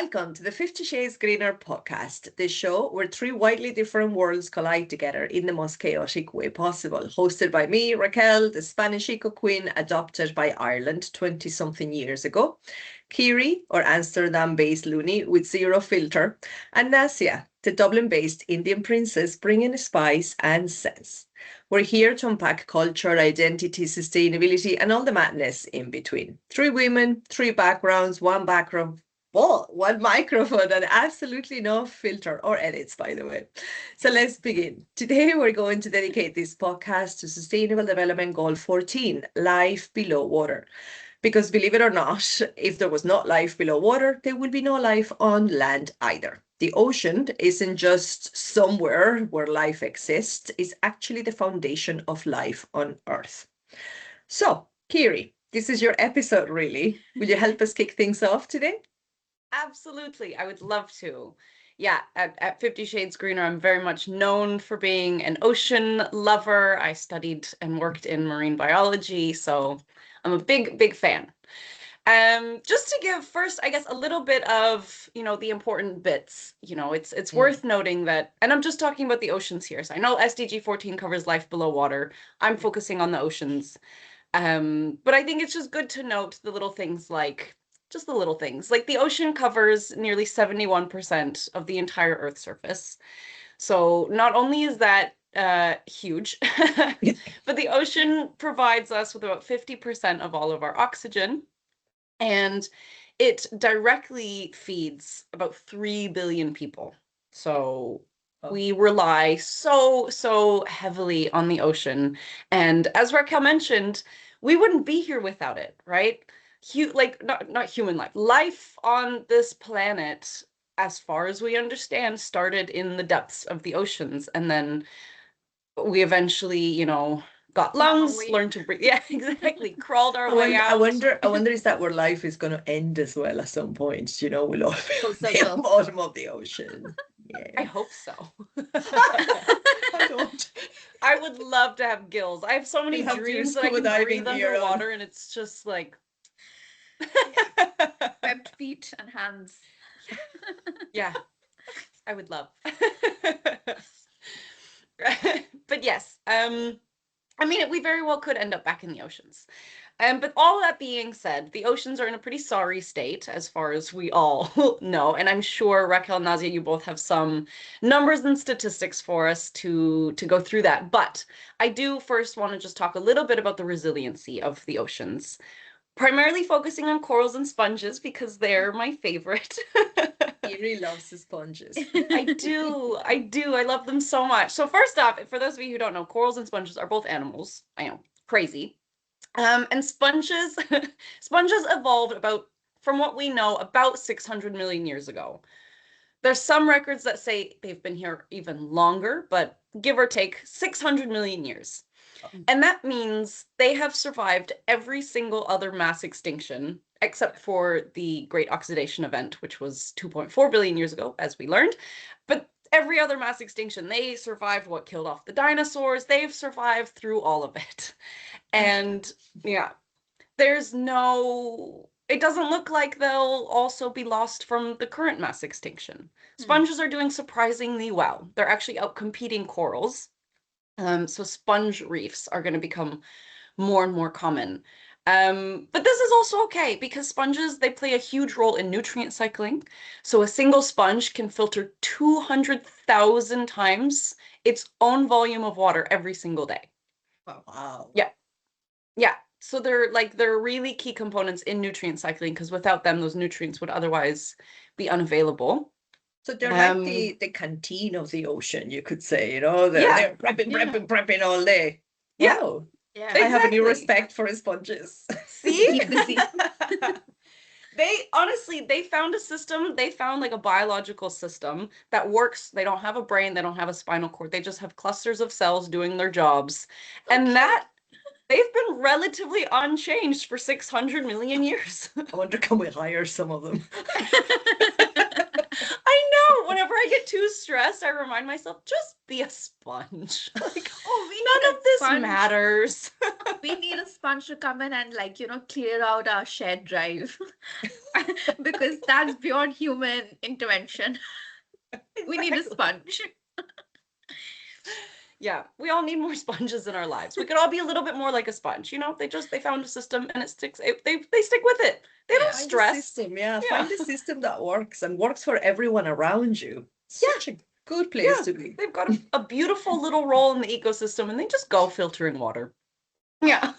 Welcome to the 50 Shades Greener podcast, the show where three widely different worlds collide together in the most chaotic way possible. Hosted by me, Raquel, the Spanish eco queen adopted by Ireland 20-something years ago, Kiri, or Amsterdam-based loony with zero filter, and Nasia, the Dublin-based Indian princess bringing spice and sense. We're here to unpack culture, identity, sustainability, and all the madness in between. Three women, three backgrounds, one background. Well, one microphone and absolutely no filter or edits, by the way. So let's begin. Today, we're going to dedicate this podcast to Sustainable Development Goal 14, Life Below Water. Because believe it or not, if there was not life below water, there will be no life on land either. The ocean isn't just somewhere where life exists, it's actually the foundation of life on Earth. So, Kiri, this is your episode, really. Will you help us kick things off today? Absolutely. I would love to. Yeah, at 50 Shades Greener, I'm very much known for being an ocean lover. I studied and worked in marine biology, so I'm a big fan. Just to give first, I guess, a little bit of, the important bits. It's worth noting that, and I'm just talking about the oceans here. So I know SDG 14 covers life below water. I'm focusing on the oceans. But I think it's just good to note the little things like the ocean covers nearly 71% of the entire Earth's surface. So not only is that huge, but the ocean provides us with about 50% of all of our oxygen, and it directly feeds about 3 billion people. So we rely so heavily on the ocean. And as Raquel mentioned, we wouldn't be here without it, right? Not human life on this planet, as far as we understand, started in the depths of the oceans, and then we eventually got lungs, learned to breathe. Yeah, exactly. Crawled our way out. I wonder is that where life is going to end as well at some point? We'll all be at the bottom of the ocean. Yeah. I hope so. I don't. I would love to have gills. I have so many dreams that I can breathe underwater, and it's just like webbed feet and hands. Yeah, I would love. But yes, we very well could end up back in the oceans. But all that being said, the oceans are in a pretty sorry state, as far as we all know. And I'm sure, Raquel and Nazia, you both have some numbers and statistics for us to go through that. But I do first want to just talk a little bit about the resiliency of the oceans, primarily focusing on corals and sponges because they're my favorite. Kiri loves the sponges. I do. I love them so much. So first off, for those of you who don't know, corals and sponges are both animals. I know, crazy. And sponges evolved from what we know, about 600 million years ago. There's some records that say they've been here even longer, but give or take 600 million years. And that means they have survived every single other mass extinction, except for the Great Oxidation Event, which was 2.4 billion years ago, as we learned. But every other mass extinction, they survived what killed off the dinosaurs. They've survived through all of it. And yeah, it doesn't look like they'll also be lost from the current mass extinction. Sponges are doing surprisingly well. They're actually outcompeting corals. So sponge reefs are going to become more and more common. But this is also okay because sponges, they play a huge role in nutrient cycling. So a single sponge can filter 200,000 times its own volume of water every single day. Wow. Yeah. So they're really key components in nutrient cycling because without them, those nutrients would otherwise be unavailable. So they're like the canteen of the ocean, you could say, they're prepping all day. Yeah. Wow. Yeah. I have a new respect for sponges. See? They found a system, they found like a biological system that works. They don't have a brain, they don't have a spinal cord, they just have clusters of cells doing their jobs. And that they've been relatively unchanged for 600 million years. I wonder, can we hire some of them? I know. whenever I get too stressed, I remind myself, just be a sponge. Like, Oh, we none need of a this sponge. matters. We need a sponge to come in and clear out our shared drive because that's beyond human intervention. We need a Exactly. sponge. Yeah, we all need more sponges in our lives. We could all be a little bit more like a sponge. They found a system and it sticks. They stick with it. They don't Yeah. Find a stress. system, yeah. Yeah. Find a system that works and works for everyone around you. Yeah. Such a good place Yeah. to be. They've got a beautiful little role in the ecosystem, and they just go filtering water. Yeah.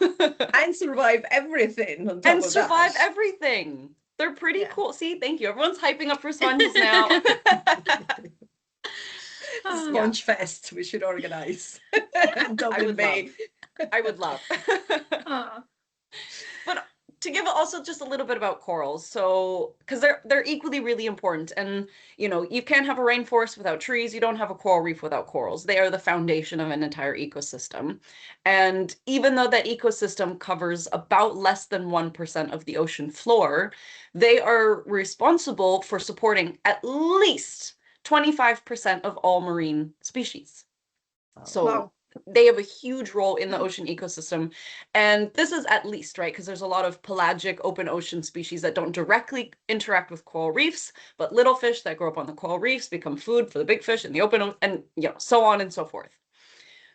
And survive everything on top And of survive that. everything. They're pretty Yeah. cool. See, thank you. Everyone's hyping up for sponges now. Sponge Fest we should organize. Dublin Bay. I would love. Ah, But to give also just a little bit about corals, so because they're equally really important, and you can't have a rainforest without trees. You don't have a coral reef without corals. They are the foundation of an entire ecosystem. And even though that ecosystem covers about less than 1% of the ocean floor, they are responsible for supporting at least 25% of all marine species. So wow. they have a huge role in the ocean ecosystem. And this is at least, right? Because there's a lot of pelagic open ocean species that don't directly interact with coral reefs, but little fish that grow up on the coral reefs become food for the big fish in the open, and so on and so forth.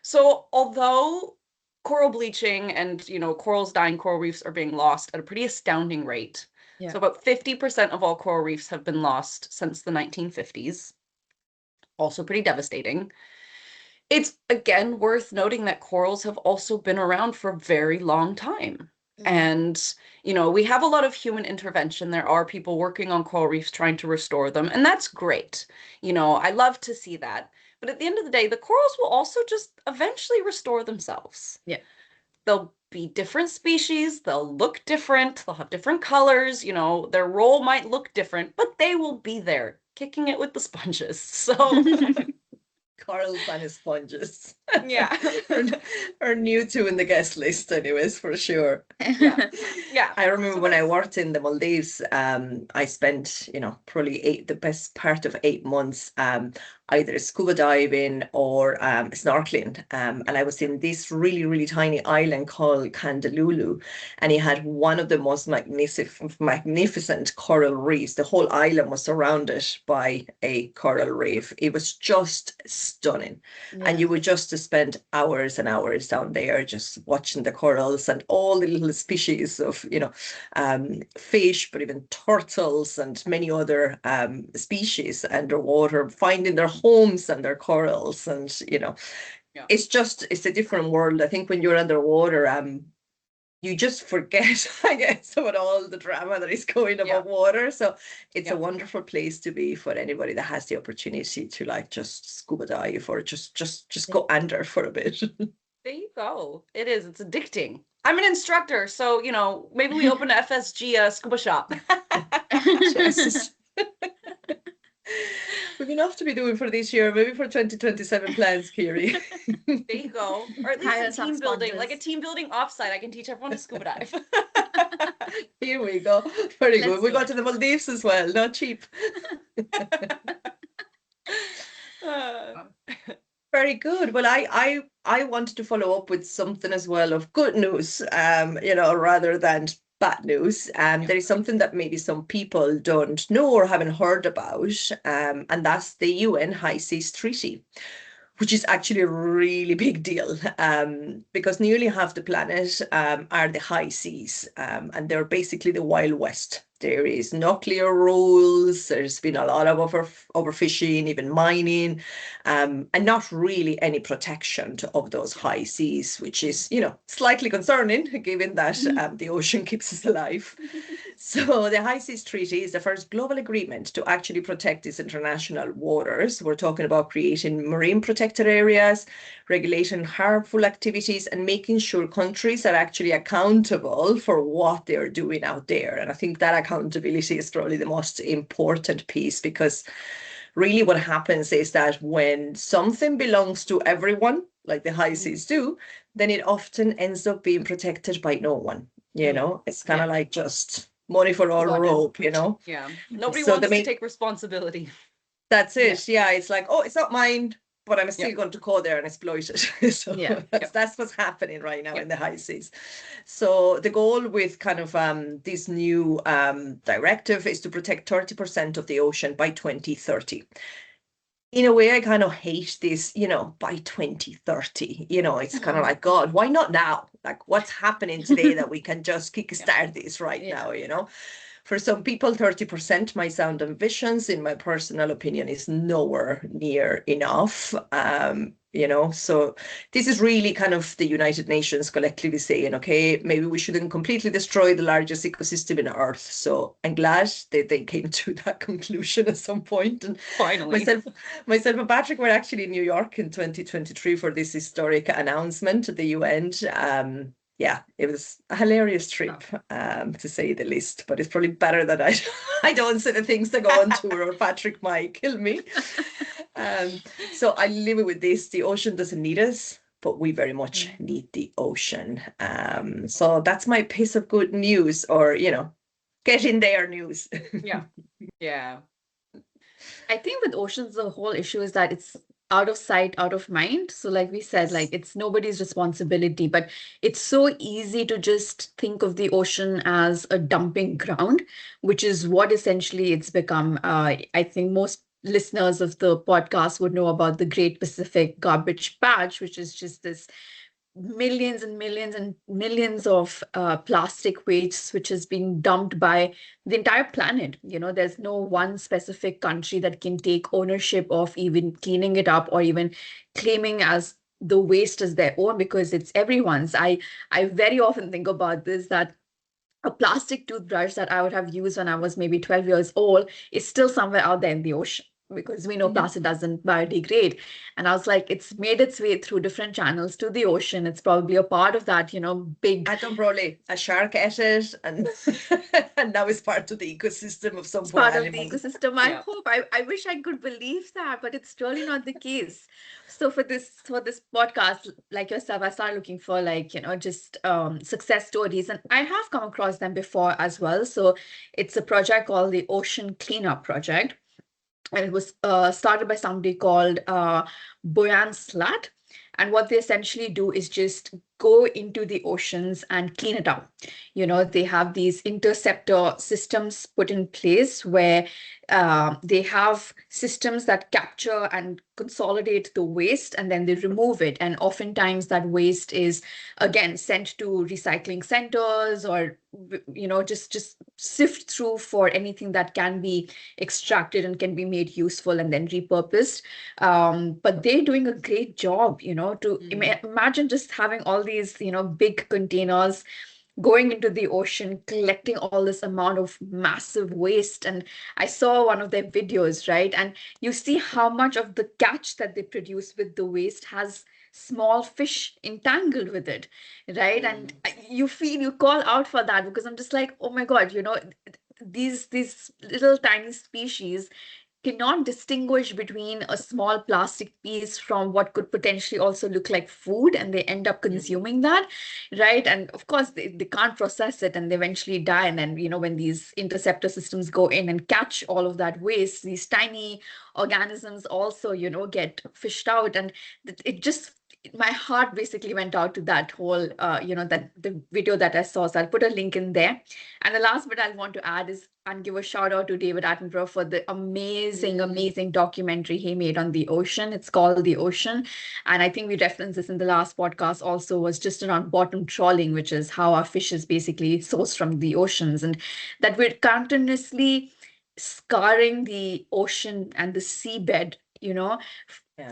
So although coral bleaching and corals dying, coral reefs are being lost at a pretty astounding rate. Yeah. So about 50% of all coral reefs have been lost since the 1950s. Also pretty devastating. It's again worth noting that corals have also been around for a very long time. And, we have a lot of human intervention. There are people working on coral reefs trying to restore them, and that's great. I love to see that. But at the end of the day, the corals will also just eventually restore themselves. Yeah. They'll be different species, they'll look different, they'll have different colors, their role might look different, but they will be there, kicking it with the sponges. So Corals and sponges. yeah. Are new two in the guest list anyways, for sure. Yeah. Yeah. I remember So when I that's- worked in the Maldives, I spent, probably the best part of 8 months, either scuba diving or snorkeling. And I was in this really, really tiny island called Kandalulu, and it had one of the most magnificent coral reefs. The whole island was surrounded by a coral reef. It was just stunning. And you would just spend hours and hours down there just watching the corals and all the little species of, fish, but even turtles and many other species underwater, finding their homes and their corals. And, Yeah. it's a different world. I think when you're underwater, you just forget, I guess, about all the drama that is going above water. So it's a wonderful place to be for anybody that has the opportunity to just scuba dive or just go under for a bit. There you go. It is. It's addicting. I'm an instructor, so maybe we open a FSG scuba shop. Yes. We've enough to be doing for this year, maybe for 2027 plans, Kiri. There you go. Or at least Hire a some team building, like a sponges. team building offsite. I can teach everyone to scuba dive. Here we go. Very Let's good. We do got it. to the Maldives as well. Not cheap. Uh, Very good. Well, I wanted to follow up with something as well of good news, rather than bad news. There is something that maybe some people don't know or haven't heard about, and that's the UN High Seas Treaty, which is actually a really big deal, because nearly half the planet are the high seas, and they're basically the Wild West. There is no clear rules. There's been a lot of overfishing, even mining, and not really any protection of those high seas, which is, slightly concerning given that the ocean keeps us alive. So the High Seas Treaty is the first global agreement to actually protect these international waters. We're talking about creating marine protected areas, regulating harmful activities, and making sure countries are actually accountable for what they're doing out there. And I think that accountability is probably the most important piece, because really what happens is that when something belongs to everyone, like the high seas do, then it often ends up being protected by no one. It's kind of like just money for all Got it. rope, Yeah. Nobody So wants to take responsibility. That's Yeah. it. Yeah, it's like, oh, it's not mine, but I'm still Yeah. going to go there and exploit it. So Yeah. that's what's happening right now Yeah. in the high seas. So the goal with kind of this new directive is to protect 30% of the ocean by 2030. In a way, I kind of hate this, by 2030. It's kind of like, God, why not now? Like, what's happening today that we can just kickstart this right Yeah. now? For some people, 30% might sound ambitious. In my personal opinion, is nowhere near enough. So this is really kind of the United Nations collectively saying, okay, maybe we shouldn't completely destroy the largest ecosystem in Earth. So I'm glad that they came to that conclusion at some point. And Finally. myself and Patrick were actually in New York in 2023 for this historic announcement at the UN. Yeah, it was a hilarious trip, to say the least. But it's probably better that I don't say the things that go on tour, or Patrick might kill me. So I live with this. The ocean doesn't need us, but we very much need the ocean. So that's my piece of good news, or get in there news. Yeah. Yeah. I think with oceans, the whole issue is that it's out of sight, out of mind. So, like we said, like it's nobody's responsibility, but it's so easy to just think of the ocean as a dumping ground, which is what essentially it's become. I think most listeners of the podcast would know about the Great Pacific Garbage Patch, which is just this millions and millions and millions of plastic waste which has been dumped by the entire planet. There's no one specific country that can take ownership of even cleaning it up or even claiming as the waste as their own, because it's everyone's. I very often think about this, that a plastic toothbrush that I would have used when I was maybe 12 years old is still somewhere out there in the ocean, because we know plastic doesn't biodegrade. And I was like, it's made its way through different channels to the ocean. It's probably a part of that, big. I don't probably a shark ate it, and and now it's part of the ecosystem of some It's poor part of the animal. ecosystem. Yeah. I wish I could believe that, but it's really not the case. So for this podcast, like yourself, I started looking for, like, just success stories, and I have come across them before as well. So it's a project called the Ocean Cleanup Project, and it was started by somebody called Boyan Slat. And what they essentially do is just go into the oceans and clean it up. They have these interceptor systems put in place where they have systems that capture and consolidate the waste, and then they remove it. And oftentimes that waste is again sent to recycling centers, or just sift through for anything that can be extracted and can be made useful and then repurposed. But they're doing a great job, to imagine just having all these, big containers going into the ocean, collecting all this amount of massive waste. And I saw one of their videos, right? And you see how much of the catch that they produce with the waste has small fish entangled with it, right? And you call out for that, because I'm just like, oh my God, these little tiny species cannot distinguish between a small plastic piece from what could potentially also look like food, and they end up consuming that, right? And of course they can't process it, and they eventually die. And then when these interceptor systems go in and catch all of that waste, these tiny organisms also get fished out. And it just, my heart basically went out to that whole that the video that I saw. So I'll put a link in there. And the last bit I want to add is, and give a shout out to David Attenborough for the amazing documentary he made on the ocean. It's called The Ocean. And I think we referenced this in the last podcast also, was just around bottom trawling, which is how our fish is basically sourced from the oceans, and that we're continuously scarring the ocean and the seabed,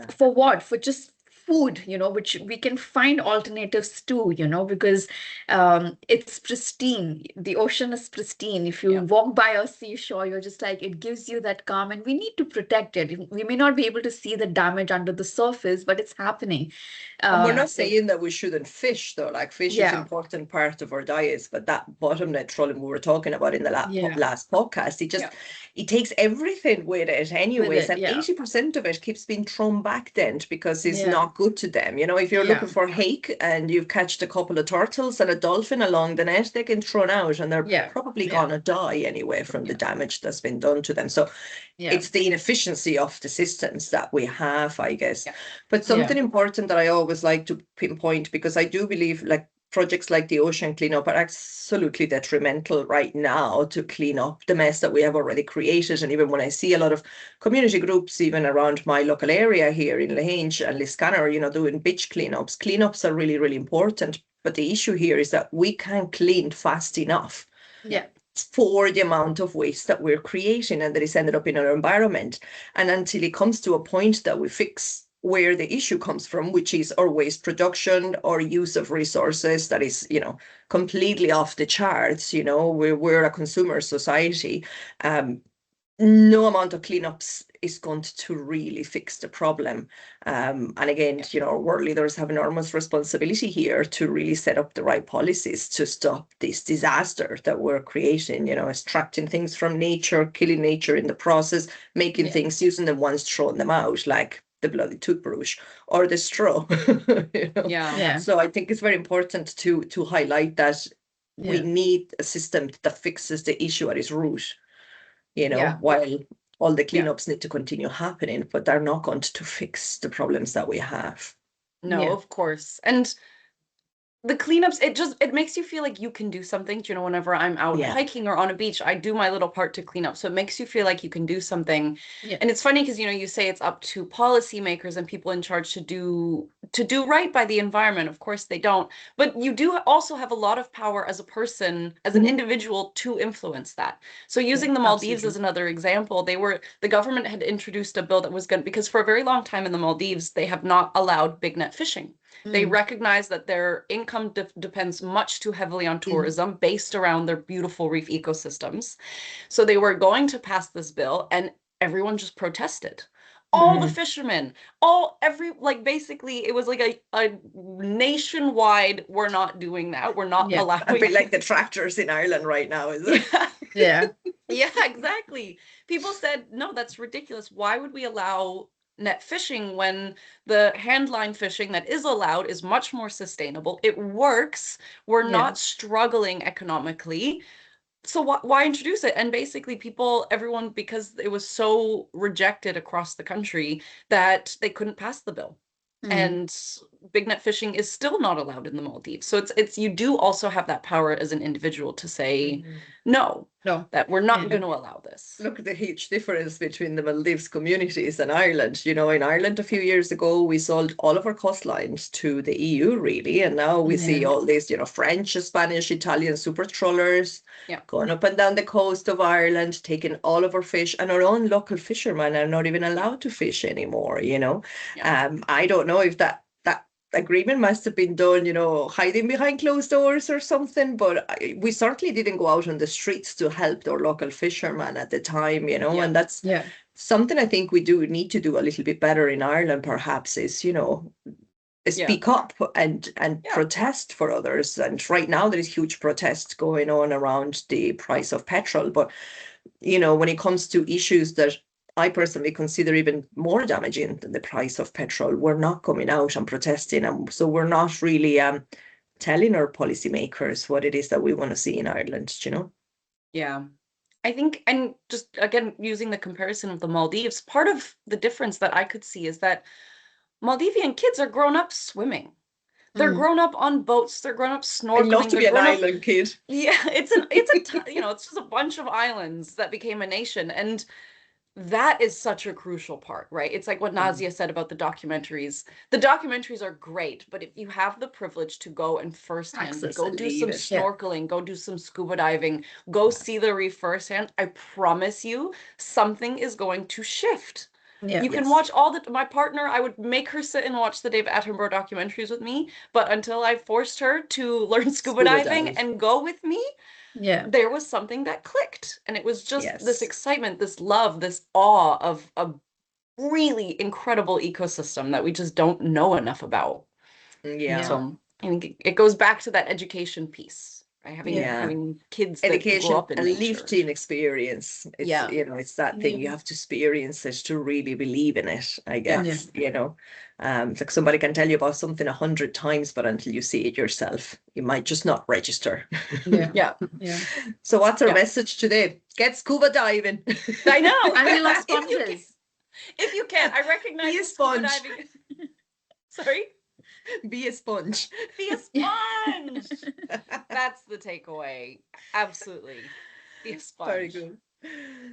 for what? For just food, which we can find alternatives to, because it's pristine. The ocean is pristine. If you walk by a seashore, you're just like, it gives you that calm, and we need to protect it. We may not be able to see the damage under the surface, but it's happening. And we're not saying that we shouldn't fish, though. Like, fish is an Yeah. important part of our diets, but that bottom net trawling we were talking about in the last podcast, it takes everything with it anyways, it, and 80% of it keeps being thrown back then, because it's not not good to them. You know, if you're looking for hake and you've catched a couple of turtles and a dolphin along the net, they get thrown out and they're probably gonna die anyway from the damage that's been done to them. So it's the inefficiency of the systems that we have, I guess. But something important that I always like to pinpoint, because I do believe like projects like the ocean cleanup are absolutely detrimental right now to clean up the mess that we have already created. And even when I see a lot of community groups, even around my local area here in Lahinch and Liscannor, you know, doing beach cleanups are really, really important. But the issue here is that we can't clean fast enough for the amount of waste that we're creating and that is ended up in our environment. And until it comes to a point that we fix where the issue comes from, which is our waste production or use of resources that is, you know, completely off the charts. You know, we're a consumer society. No amount of cleanups is going to really fix the problem. And again, you know, our world leaders have enormous responsibility here to really set up the right policies to stop this disaster that we're creating, you know, extracting things from nature, killing nature in the process, making things, using them once, throwing them out, like the bloody toothbrush or the straw. You know? So I think it's very important to highlight that we need a system that fixes the issue at its root, you know, while all the cleanups need to continue happening, but they're not going to fix the problems that we have. No, of course. And the cleanups, it makes you feel like you can do something. You know, whenever I'm out hiking or on a beach, I do my little part to clean up. So it makes you feel like you can do something. And it's funny because, you know, you say it's up to policymakers and people in charge to do right by the environment. Of course they don't. But you do also have a lot of power as a person, as an individual, to influence that. So using the Maldives as another example, the government had introduced a bill that was because for a very long time in the Maldives, they have not allowed big net fishing. They recognize that their income depends much too heavily on tourism based around their beautiful reef ecosystems. So they were going to pass this bill and everyone just protested. All the fishermen, basically it was like a nationwide, we're not doing that. We're not allowing. A bit like the tractors in Ireland right now, is it? Yeah. Yeah, exactly. People said, no, that's ridiculous. Why would we allow net fishing when the handline fishing that is allowed is much more sustainable? It works. We're not struggling economically. So why introduce it? And basically everyone, because it was so rejected across the country that they couldn't pass the bill. And big net fishing is still not allowed in the Maldives. So it's you do also have that power as an individual to say no, that we're not going to allow this. Look at the huge difference between the Maldives communities and Ireland. You know, in Ireland a few years ago, we sold all of our coastlines to the EU, really. And now we see all these, you know, French, Spanish, Italian super trawlers going up and down the coast of Ireland, taking all of our fish, and our own local fishermen are not even allowed to fish anymore, you know. I don't know if that agreement must have been done, you know, hiding behind closed doors or something, but we certainly didn't go out on the streets to help our local fishermen at the time, you know. And that's something I think we do need to do a little bit better in Ireland, perhaps, is, you know, speak up and protest for others. And right now there is huge protest going on around the price of petrol, but you know, when it comes to issues that I personally consider even more damaging than the price of petrol, we're not coming out and protesting. And so we're not really telling our policymakers what it is that we want to see in Ireland, you know? Yeah. I think, and just again, using the comparison of the Maldives, part of the difference that I could see is that Maldivian kids are grown up swimming. They're grown up on boats. They're grown up snorkeling. I love to be an island kid. Yeah, you know, it's just a bunch of islands that became a nation. And that is such a crucial part, right? It's like what Nazia said about the documentaries. The documentaries are great, but if you have the privilege to go and firsthand, go do some snorkeling, go do some scuba diving, go see the reef firsthand, I promise you something is going to shift. You can watch my partner, I would make her sit and watch the David Attenborough documentaries with me, but until I forced her to learn scuba diving and go with me, there was something that clicked. And it was just this excitement, this love, this awe of a really incredible ecosystem that we just don't know enough about. So I think it goes back to that education piece, Having Yeah. having kids that grow Education up in and nature. lived-in experience. It's, Yeah. it's that thing you Yeah. have to experience it to really believe in it, I Yeah. guess. It's like somebody can tell you about something 100 times, but until you see it yourself, you might just not register. Yeah. Yeah. Yeah. So what's our Yeah. message today? Get scuba diving. I know. And we love If you can, sponges. if you can, I recognize Be a that scuba sponge. diving. Sorry? Be a sponge. Be a sponge. That's the takeaway. Absolutely. Be a Very sponge. good.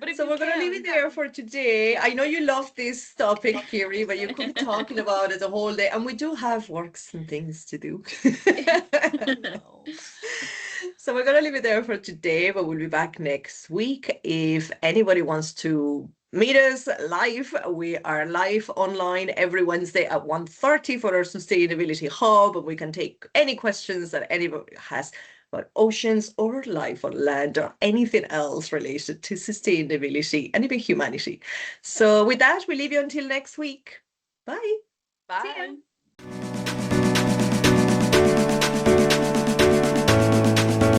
But if So you we're going to leave it can, there for today. yeah. I know you love this topic, Kiri, but you could be talking about it the whole day. And we do have works and things to do. No. So we're going to leave it there for today, but we'll be back next week. If anybody wants to meet us live, we are live online every Wednesday at 1:30 for our Sustainability Hub. And we can take any questions that anybody has about oceans or life on land or anything else related to sustainability and even humanity. So with that, we leave you until next week. Bye. See ya. Bye.